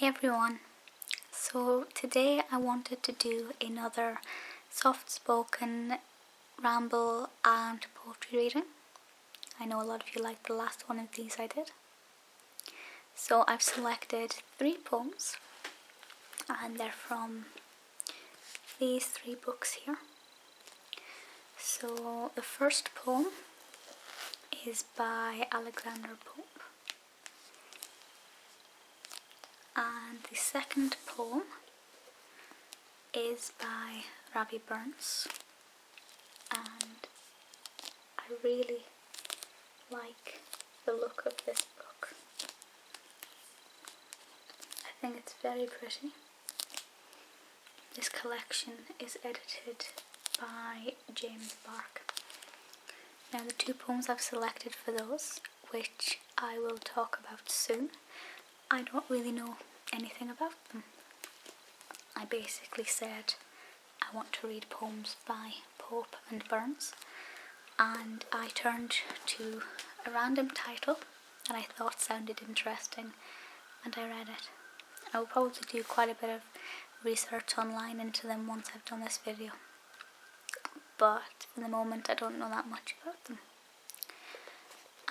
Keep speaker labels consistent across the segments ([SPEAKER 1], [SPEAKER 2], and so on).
[SPEAKER 1] Hey everyone, so today I wanted to do another soft-spoken ramble and poetry reading. I know a lot of you liked the last one of these I did. So I've selected 3 poems and they're from these 3 books here. So the first poem is by Alexander Pope. And the second poem is by Robbie Burns, and I really like the look of this book. I think it's very pretty. This collection is edited by James Bark. Now the 2 poems I've selected for those, which I will talk about soon, I don't really know anything about them. I basically said I want to read poems by Pope and Burns, and I turned to a random title that I thought sounded interesting and I read it. I will probably do quite a bit of research online into them once I've done this video, but for the moment I don't know that much about them.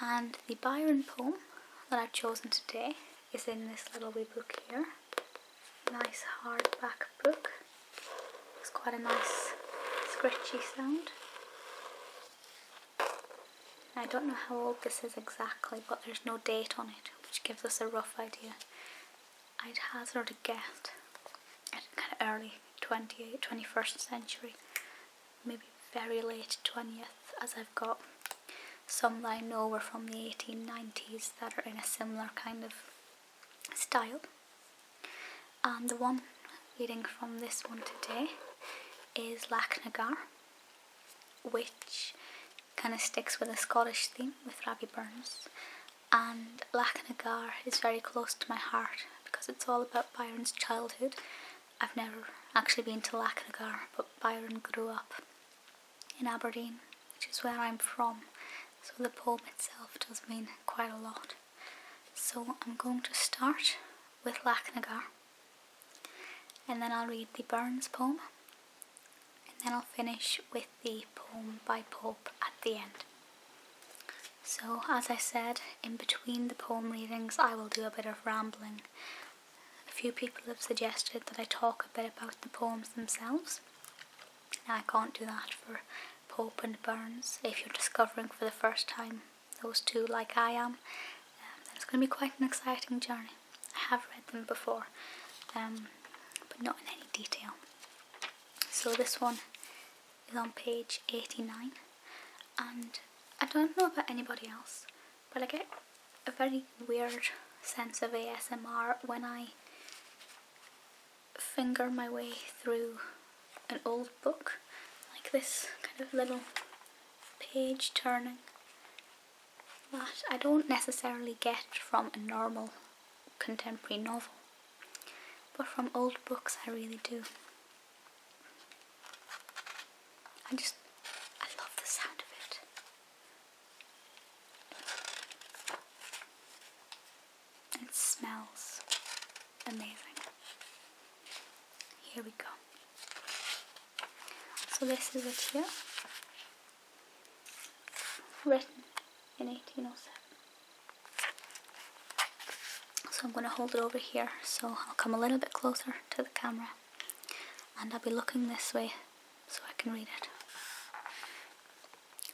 [SPEAKER 1] And the Byron poem that I've chosen today is in this little wee book here. Nice hardback book. It's quite a nice scratchy sound. I don't know how old this is exactly, but there's no date on it, which gives us a rough idea. I'd hazard a guess at kind of early 21st century, maybe very late 20th, as I've got some that I know were from the 1890s that are in a similar kind of style. And the one reading from this one today is Lochnagar, which kind of sticks with a Scottish theme with Robbie Burns. And Lochnagar is very close to my heart because it's all about Byron's childhood. I've never actually been to Lochnagar, but Byron grew up in Aberdeen, which is where I'm from, so the poem itself does mean quite a lot. So I'm going to start with Lochnagar, and then I'll read the Burns poem, and then I'll finish with the poem by Pope at the end. So as I said, in between the poem readings I will do a bit of rambling. A few people have suggested that I talk a bit about the poems themselves. Now I can't do that for Pope and Burns. If you're discovering for the first time those 2 like I am, then it's going to be quite an exciting journey. I have read them before, but not in any detail. So this one is on page 89, and I don't know about anybody else, but I get a very weird sense of ASMR when I finger my way through an old book, like this kind of little page turning that I don't necessarily get from a normal contemporary novel, but from old books I really do. I love the sound of it. It smells amazing. Here we go. So this is it here, written in 1807. So I'm going to hold it over here, so I'll come a little bit closer to the camera and I'll be looking this way so I can read it.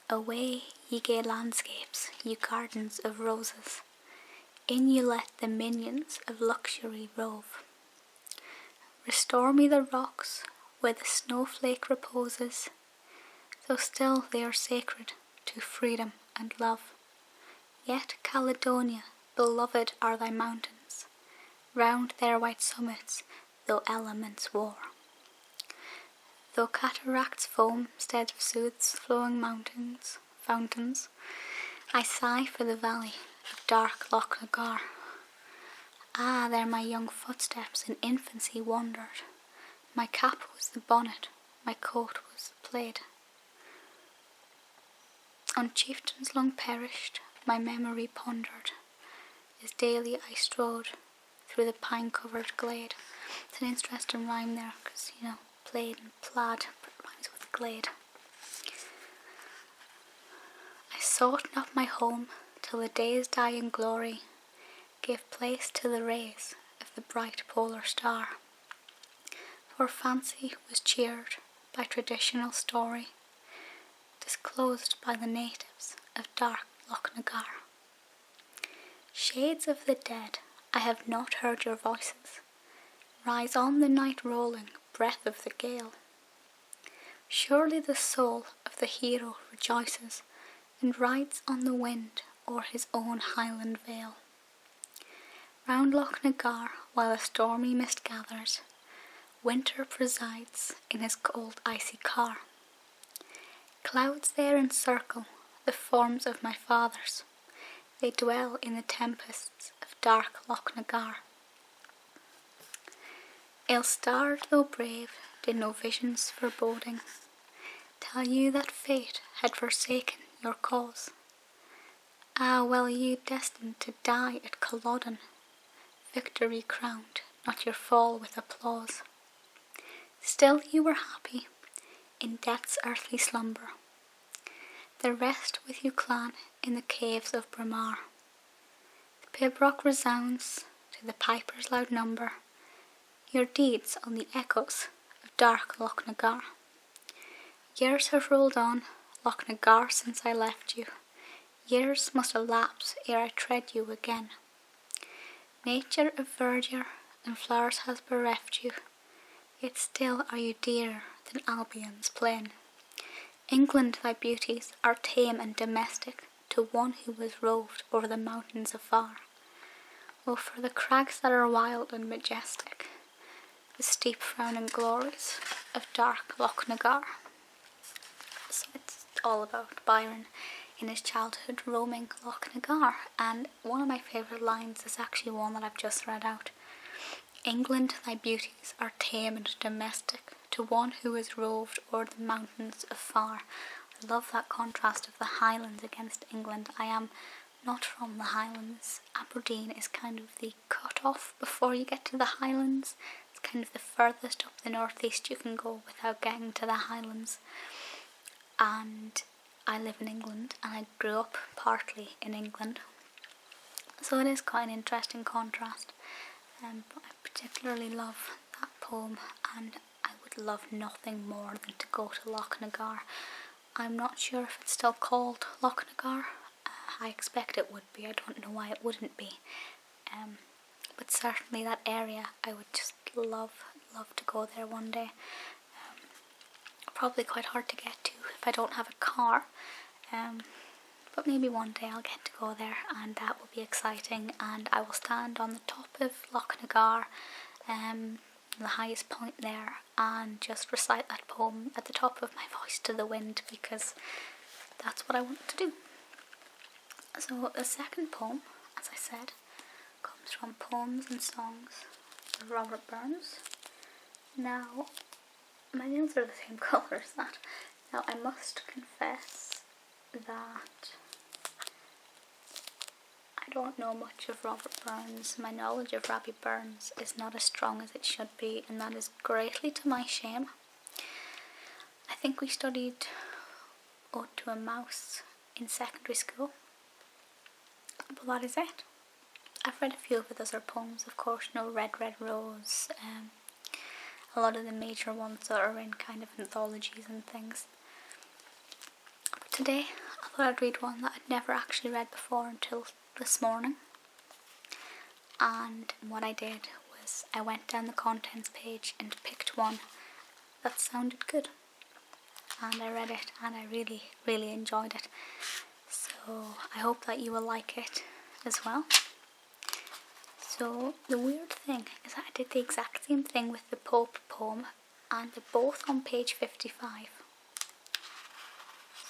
[SPEAKER 1] Away, ye gay landscapes, ye gardens of roses, in ye let the minions of luxury rove. Restore me the rocks where the snowflake reposes, though still they are sacred to freedom and love. Yet Caledonia, beloved are thy mountains, round their white summits though elements war. Though cataracts foam stead of sooth's flowing fountains, I sigh for the valley of dark Lochnagar. Ah, there my young footsteps in infancy wandered. My cap was the bonnet, my coat was the plaid. On chieftains long perished, my memory pondered, as daily I strode through the pine-covered glade. It's an interesting rhyme there, because, you know, plaid and plaid, but it rhymes with glade. I sought not my home till the day's dying glory gave place to the rays of the bright polar star. For fancy was cheered by traditional story, disclosed by the natives of dark Lochnagar. Shades of the dead, I have not heard your voices. Rise on the night rolling, breath of the gale. Surely the soul of the hero rejoices and rides on the wind o'er his own highland vale. Round Lochnagar, while a stormy mist gathers, winter presides in his cold icy car. Clouds there encircle the forms of my fathers. They dwell in the tempests of dark Lochnagar. Ill-starred though brave, did no visions foreboding tell you that fate had forsaken your cause. Ah, well you destined to die at Culloden, victory crowned, not your fall with applause. Still you were happy in death's earthly slumber. The rest with you clan in the caves of Bramar. The pibroch resounds to the piper's loud number, your deeds on the echoes of dark Lochnagar. Years have rolled on, Lochnagar, since I left you. Years must elapse ere I tread you again. Nature of verdure and flowers has bereft you, yet still are you dearer than Albion's plain. England, thy beauties are tame and domestic to one who was roved over the mountains afar. Oh, for the crags that are wild and majestic, the steep frowning glories of dark Lochnagar. So it's all about Byron in his childhood roaming Lochnagar, and one of my favourite lines is actually one that I've just read out. England, thy beauties are tame and domestic to one who is roved o'er the mountains afar. I love that contrast of the Highlands against England. I am not from the Highlands. Aberdeen is kind of the cut-off before you get to the Highlands. It's kind of the furthest up the northeast you can go without getting to the Highlands. And I live in England, and I grew up partly in England. So it is quite an interesting contrast. But I particularly love that poem, and I would love nothing more than to go to Lochnagar. I'm not sure if it's still called Lochnagar. I expect it would be. I don't know why it wouldn't be. But certainly that area, I would just love to go there one day. Probably quite hard to get to if I don't have a car. But maybe one day I'll get to go there, and that will be exciting, and I will stand on the top of Lochnagar, the highest point there, and just recite that poem at the top of my voice to the wind, because that's what I want to do. So the second poem, as I said, comes from Poems and Songs by Robert Burns. Now, my nails are the same colour as that. Now, I must confess that I don't know much of Robert Burns. My knowledge of Robbie Burns is not as strong as it should be, and that is greatly to my shame. I think we studied Ode to a Mouse in secondary school, but that is it. I've read a few of his other poems, of course, Red Red Rose, a lot of the major ones that are in kind of anthologies and things. But today I thought I'd read one that I'd never actually read before until this morning. And what I did was I went down the contents page and picked one that sounded good. And I read it, and I really, really enjoyed it. So I hope that you will like it as well. So the weird thing is that I did the exact same thing with the Pope poem, and they're both on page 55.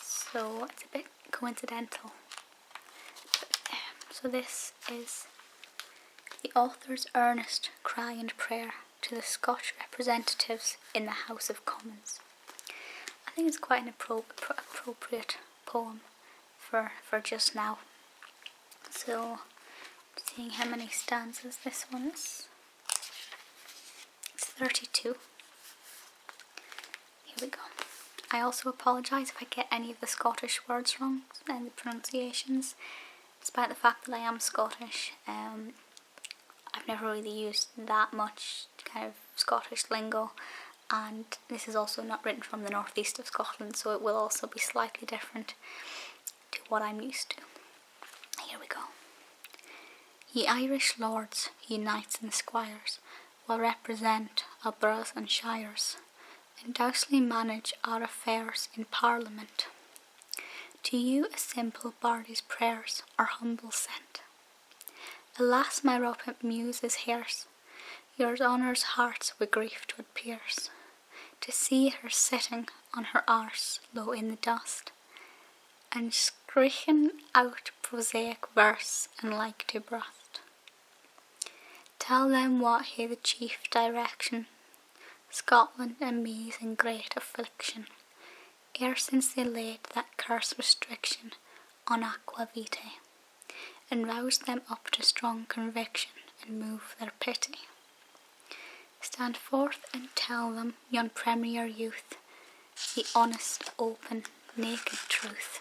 [SPEAKER 1] So it's a bit coincidental. So this is the author's earnest cry and prayer to the Scotch representatives in the House of Commons. I think it's quite an appropriate poem for just now. So, let's see seeing how many stanzas this one is. It's 32. Here we go. I also apologise if I get any of the Scottish words wrong and the pronunciations, despite the fact that I am Scottish. I've never really used that much kind of Scottish lingo, and this is also not written from the northeast of Scotland, so it will also be slightly different to what I'm used to. Here we go. Ye Irish lords, ye knights and squires, will represent our boroughs and shires, and dousely manage our affairs in Parliament. To you a simple bardy's prayers are humble sent. Alas, my rampant muse is hears, your honour's hearts wi' grief 'twould pierce, to see her sitting on her arse low in the dust, and screeching out prosaic verse and like to burst. Tell them what hae the chief direction, Scotland and me's in great affliction, ere since they laid that curse restriction on aqua vitae, and roused them up to strong conviction, and move their pity. Stand forth and tell them, yon premier youth, the honest, open, naked truth.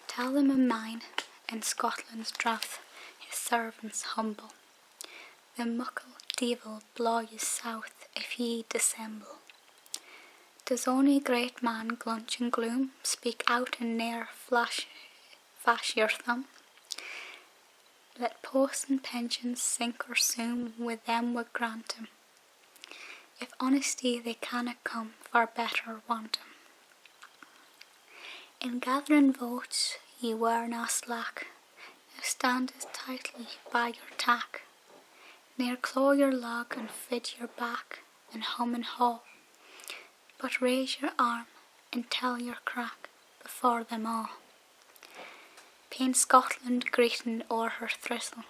[SPEAKER 1] Tell them a mine, in Scotland's drouth, his servants humble. The muckle devil blaw you south, if ye dissemble. Does ony great man glunch and gloom, speak out and ne'er fash your thumb? Let posts and pensions sink or swim, with them would grant him. If honesty they cannot come, far better want him. In gathering votes ye were na slack, now stand as tightly by your tack. Ne'er claw your log and fit your back, and hum and haw, but raise your arm and tell your crack before them all. Pain Scotland greeting o'er her thistle,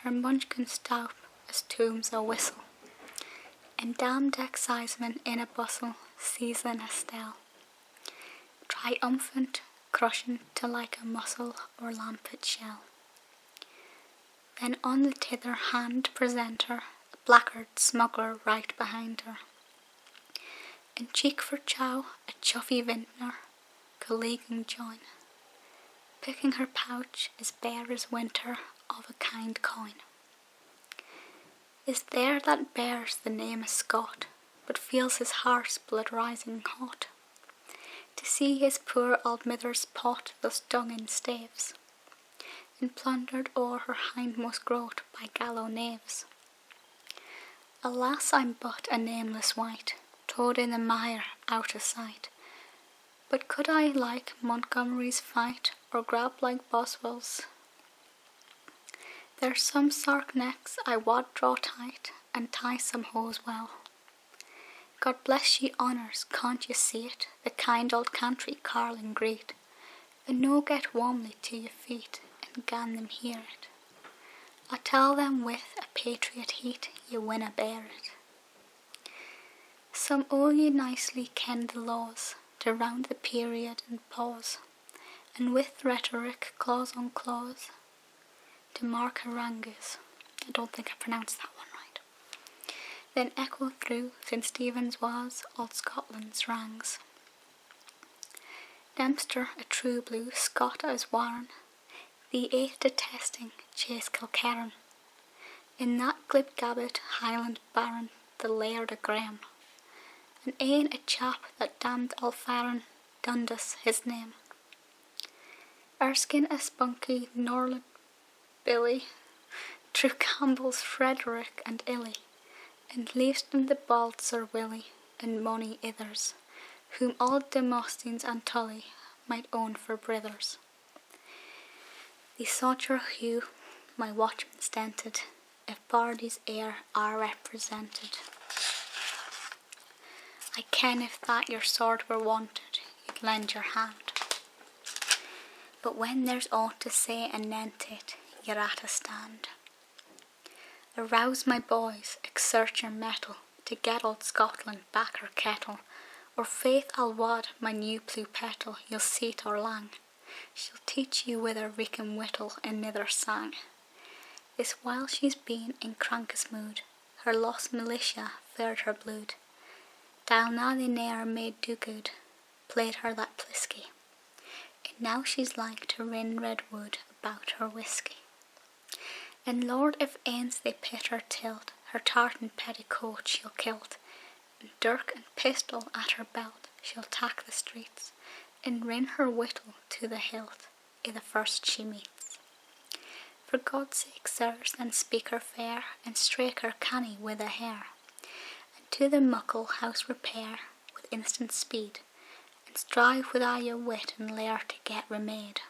[SPEAKER 1] her munchkin stout as tombs a whistle, and damned excisemen in a bustle, seizing a stell, triumphant, crushing to like a mussel or lampet shell. Then on the tither hand present her, a blackguard smuggler right behind her, and cheek for chow a chuffy vintner, colleaguing join, picking her pouch as bare as winter of a kind coin. Is there that bears the name of Scot, but feels his heart's blood rising hot, to see his poor old mither's pot thus dung in staves, and plundered o'er her hindmost growth by gallow knaves? Alas, I'm but a nameless wight, trod in the mire out of sight, but could I like Montgomery's fight, or grab like Boswell's? There's some sark necks I wad draw tight, and tie some hose well. God bless ye honours, can't ye see it, the kind old country carlin greet, and no get warmly to your feet, and gan them hear it. I tell them with a patriot heat, ye winna bear it. Some o' ye nicely ken the laws, to round the period and pause, and with rhetoric clause on clause, to mark harangues. I don't think I pronounced that one right. Then echo through St. Stephen's was old Scotland's rangs. Dempster a true blue, Scot as Warren, the eighth detesting Chase Kilkerran, in that glib gabbet Highland Baron, the Laird of Graham, and ane a chap that damned Alfaran, Dundas his name. Erskine a spunky Norland Billy, True Campbell's Frederick and Illy, and Leaveston the bald Sir Willie, and mony ithers, whom all Demosthenes and Tully might own for brithers. The Socher Hugh, my watchman stented, if Bardy's heir are represented. I ken if that your sword were wanted, you'd lend your hand. But when there's aught to say anent it, you're at a stand. Arouse my boys, exert your mettle, to get old Scotland back her kettle, or faith I'll wad my new blue petal, you'll see 't or lang. She'll teach you with her reek and whittle and nither sang. is while she's been in crankest mood, her lost militia fared her blood. Dial now they ne'er made do good, played her that plisky, and now she's like to rin redwood about her whisky. And Lord, if ains they pit her tilt, her tartan petticoat she'll kilt, and dirk and pistol at her belt she'll tack the streets, and rin her whittle to the hilt i' the first she meets. For God's sake, sirs, then speak her fair, and strake her canny with a hair, and to the muckle house repair with instant speed, and strive with all your wit and lair to get remade.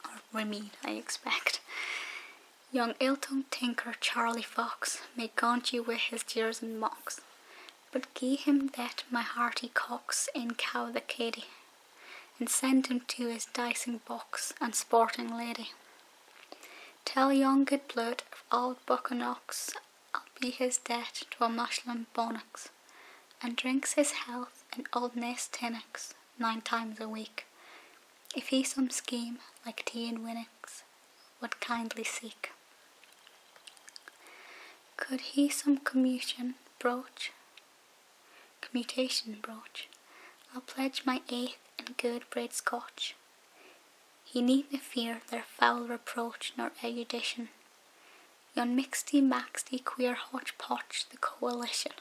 [SPEAKER 1] Or remead, I expect. Young ill-tongued tinker Charlie Fox may gaunt you with his jeers and mocks, but gie him that my hearty cocks in cow the cady, and send him to his dicing box and sporting lady. Tell young good blood of auld Buchanocks I'll be his debt to a Mashlam Bonnox, and drinks his health in old Nest Tinnocks 9 times a week, if he some scheme like tea and winnocks would kindly seek. Could he some commutation broach, I'll pledge my 8th in good braid Scotch. He needna fear their foul reproach nor erudition, yon mixty maxty queer hotch-potch the coalition.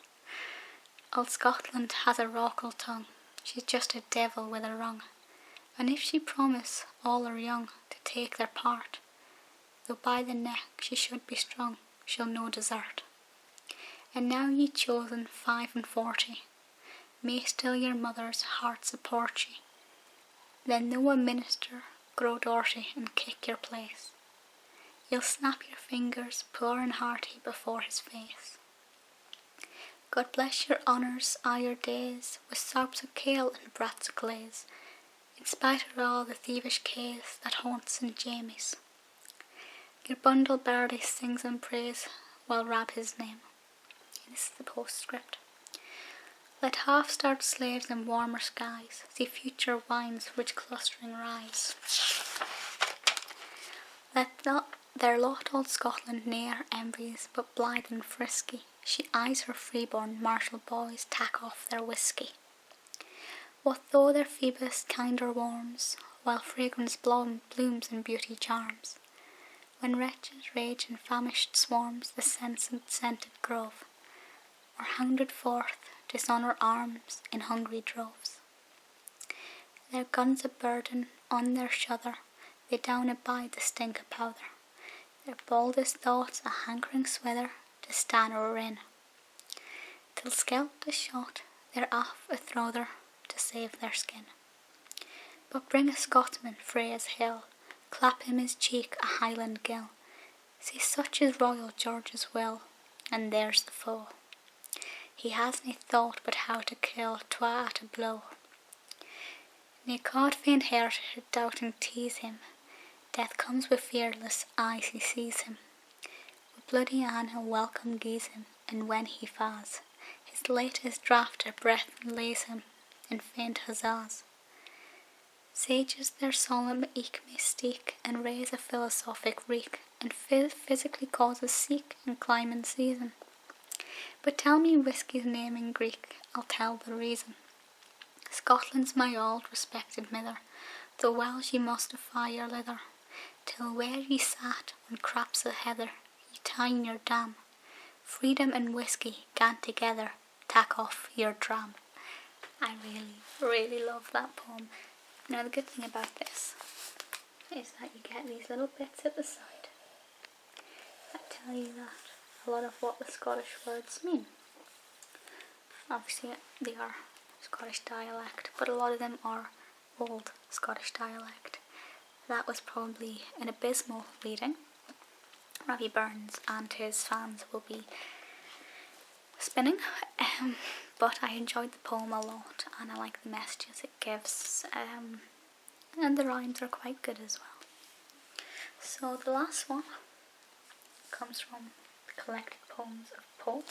[SPEAKER 1] Old Scotland has a rockle tongue, she's just a devil with a rung, and if she promise all her young to take their part, though by the neck she should be strung, she'll no desert. And now ye chosen 45, may still your mother's heart support ye, then though a minister grow dorty and kick your place, you'll snap your fingers poor and hearty before his face. God bless your honours all your days, with sops of kale and brats of glaze, in spite of all the thievish case that haunts St. Jamie's. Your bundle barley sings and prays while rab his name. And this is the postscript. Let half-starved slaves in warmer skies see future wines which clustering rise. Let not their lot old Scotland ne'er envies, but blithe and frisky she eyes her freeborn martial boys tack off their whisky. What though their Phoebus kinder warms, while fragrance blooms and beauty charms, when wretches rage and famished swarms the scented grove, or hounded forth dishonour arms in hungry droves. Their guns a burden on their shouther, they down abide the stink of powder, their boldest thoughts a hankering swither to stan or in, till scalped a shot they're off a throther to save their skin. But bring a Scotsman frae his hill, clap him his cheek a Highland gill, see such is Royal George's will, and there's the foe. He has nae thought but how to kill twa at a blow. Nae cod faint-hearted doubting tease him, death comes with fearless eyes he sees him. With bloody Anne a welcome gies him, and when he fa's, his latest draught a breath lays him in faint huzzas. Sages their solemn eke may steek, and raise a philosophic reek, and physically causes seek and climb in season. But tell me whisky's name in Greek, I'll tell the reason. Scotland's my old respected mither, though well she must defy your lither, till where ye sat on craps of heather, ye tyne your dam. Freedom and whisky gan together, tack off your dram. I really love that poem. Now the good thing about this is that you get these little bits at the side that tell you that a lot of what the Scottish words mean. Obviously they are Scottish dialect, but a lot of them are old Scottish dialect. That was probably an abysmal reading. Robbie Burns and his fans will be spinning, but I enjoyed the poem a lot and I like the messages it gives, and the rhymes are quite good as well. So the last one comes from the collected poems of Poe.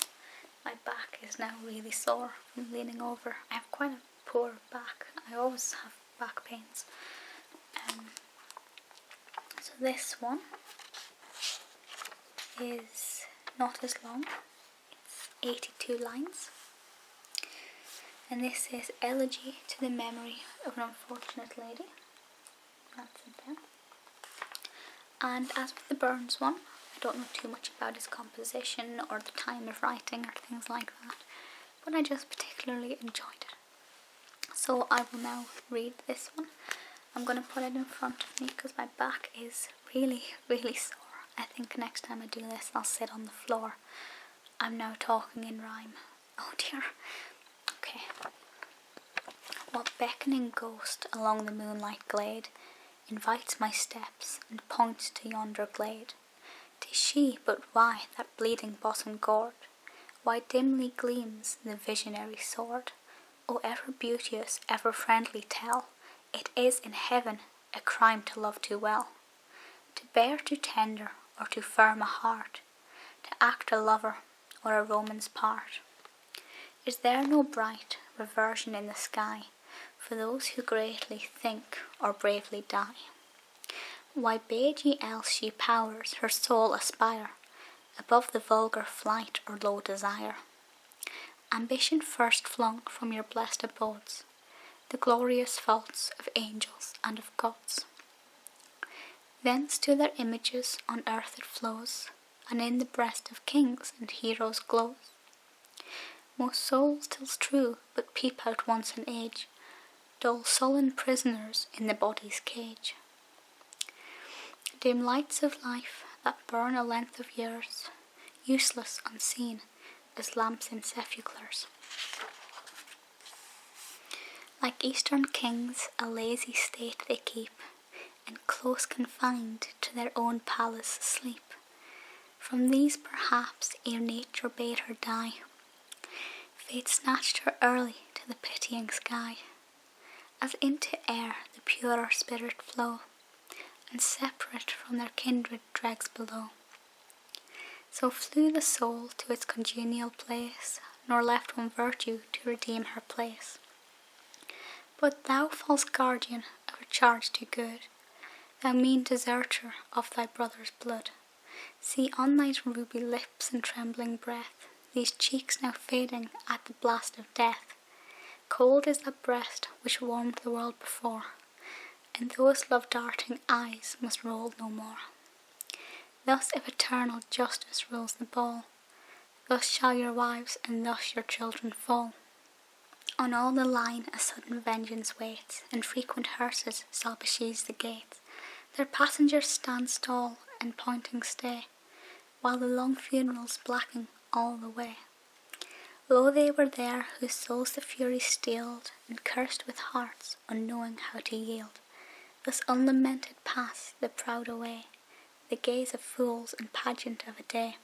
[SPEAKER 1] My back is now really sore from leaning over. I have quite a poor back. I always have back pains. So this one is not as long. It's 82 lines. And this is Elegy to the Memory of an Unfortunate Lady. That's it there. And as with the Burns one, I don't know too much about his composition or the time of writing or things like that, but I just particularly enjoyed it. So I will now read this one. I'm going to put it in front of me because my back is really, really sore. I think next time I do this I'll sit on the floor. I'm now talking in rhyme. Oh dear. Okay. What beckoning ghost along the moonlight glade invites my steps and points to yonder glade? 'Tis she, but why that bleeding bosom gored? Why dimly gleams the visionary sword? O ever beauteous, ever friendly, tell, it is in heaven a crime to love too well, to bear too tender or too firm a heart, to act a lover or a Roman's part. Is there no bright reversion in the sky for those who greatly think or bravely die? Why bade ye else ye powers her soul aspire above the vulgar flight or low desire? Ambition first flung from your blessed abodes the glorious faults of angels and of gods. Thence to their images on earth it flows, and in the breast of kings and heroes glows. Most souls 'tis true but peep out once in age, dull sullen prisoners in the body's cage. Dim lights of life that burn a length of years, useless unseen as lamps in sepulchres. Like Eastern kings a lazy state they keep, and close confined to their own palace sleep. From these perhaps ere nature bade her die, fate snatched her early to the pitying sky, as into air the purer spirit flow, and separate from their kindred dregs below. So flew the soul to its congenial place, nor left one virtue to redeem her place. But thou, false guardian of a charge too good, thou mean deserter of thy brother's blood, see on thy ruby lips and trembling breath these cheeks now fading at the blast of death. Cold is that breast which warmed the world before, and those love-darting eyes must roll no more. Thus if eternal justice rules the ball, thus shall your wives and thus your children fall. On all the line a sudden vengeance waits, and frequent hearses shall besiege the gates. Their passengers stand stall and pointing stay, while the long funerals blacken all the way. Lo, they were there whose souls the fury steeled, and cursed with hearts unknowing how to yield. Thus unlamented pass the proud away, the gaze of fools and pageant of a day.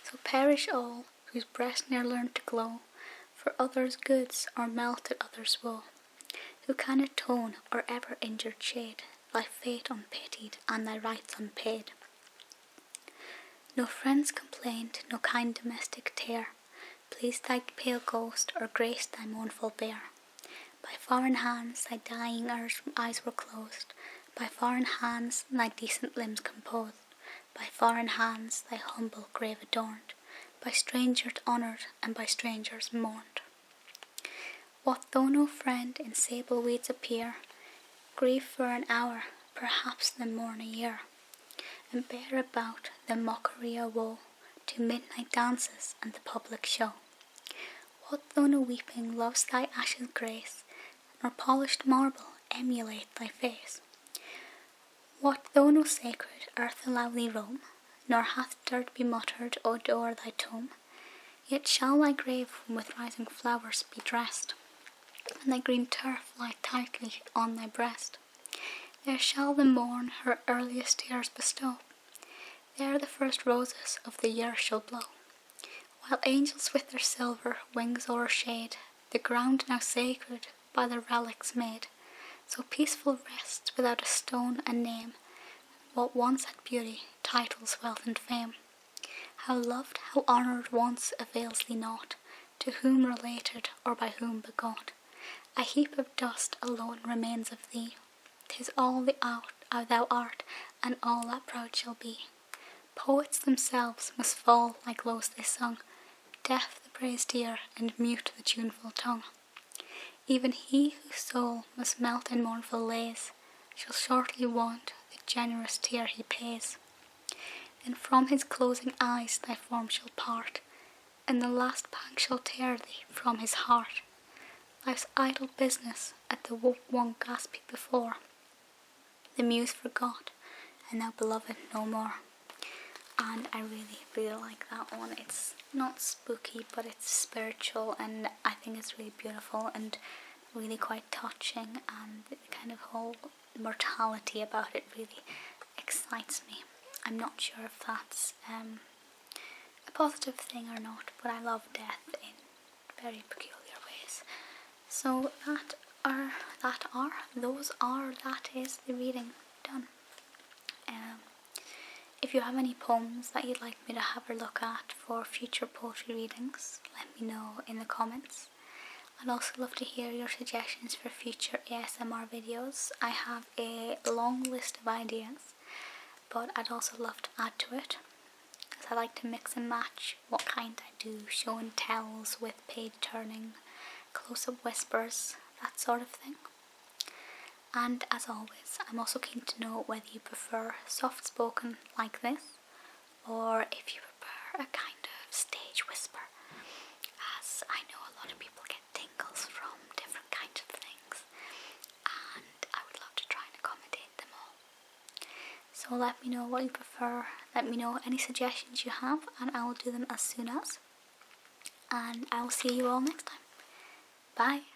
[SPEAKER 1] So perish all whose breast ne'er learned to glow for others' goods or melted others' woe, who can atone or ever injured shade thy fate unpitied and thy rights unpaid. No friend's complaint, no kind domestic tear pleased thy pale ghost or graced thy mournful bier. By foreign hands thy dying eyes were closed, by foreign hands thy decent limbs composed, by foreign hands thy humble grave adorned, by strangers honoured and by strangers mourned. What though no friend in sable weeds appear, grieve for an hour, perhaps then mourn a year, and bear about the mockery of woe to midnight dances and the public show. What though no weeping loves thy ashes grace, nor polished marble emulate thy face? What though no sacred earth allow thee roam, nor hath dirt be muttered o'er thy tomb? Yet shall thy grave with rising flowers be dressed, and thy green turf lie tightly on thy breast. There shall the morn her earliest tears bestow, there the first roses of the year shall blow, while angels with their silver wings o'ershade the ground now sacred by the relics made. So peaceful rests without a stone and name what once had beauty, titles, wealth, and fame. How loved, how honoured once avails thee not, to whom related or by whom begot. A heap of dust alone remains of thee, 'tis all thou art, and all that proud shall be. Poets themselves must fall like those they sung, deaf the praised ear and mute the tuneful tongue. Even he whose soul must melt in mournful lays shall shortly want the generous tear he pays. Then from his closing eyes thy form shall part, and the last pang shall tear thee from his heart. Life's idle business at the one gasping before, the muse forgot, and thou beloved no more. And I really like that one. It's not spooky, but it's spiritual, and I think it's really beautiful and really quite touching, and the kind of whole mortality about it really excites me. I'm not sure if that's a positive thing or not, but I love death in very peculiar ways. So that is the reading done. If you have any poems that you'd like me to have a look at for future poetry readings, let me know in the comments. I'd also love to hear your suggestions for future ASMR videos. I have a long list of ideas, but I'd also love to add to it, as I like to mix and match what kind I do, show and tells with page turning, close-up whispers, that sort of thing. And as always, I'm also keen to know whether you prefer soft-spoken like this, or if you prefer a kind of stage whisper, as I know a lot of people get tingles from different kinds of things, and I would love to try and accommodate them all. So let me know what you prefer, let me know any suggestions you have, and I will do them as soon as. And I will see you all next time. Bye!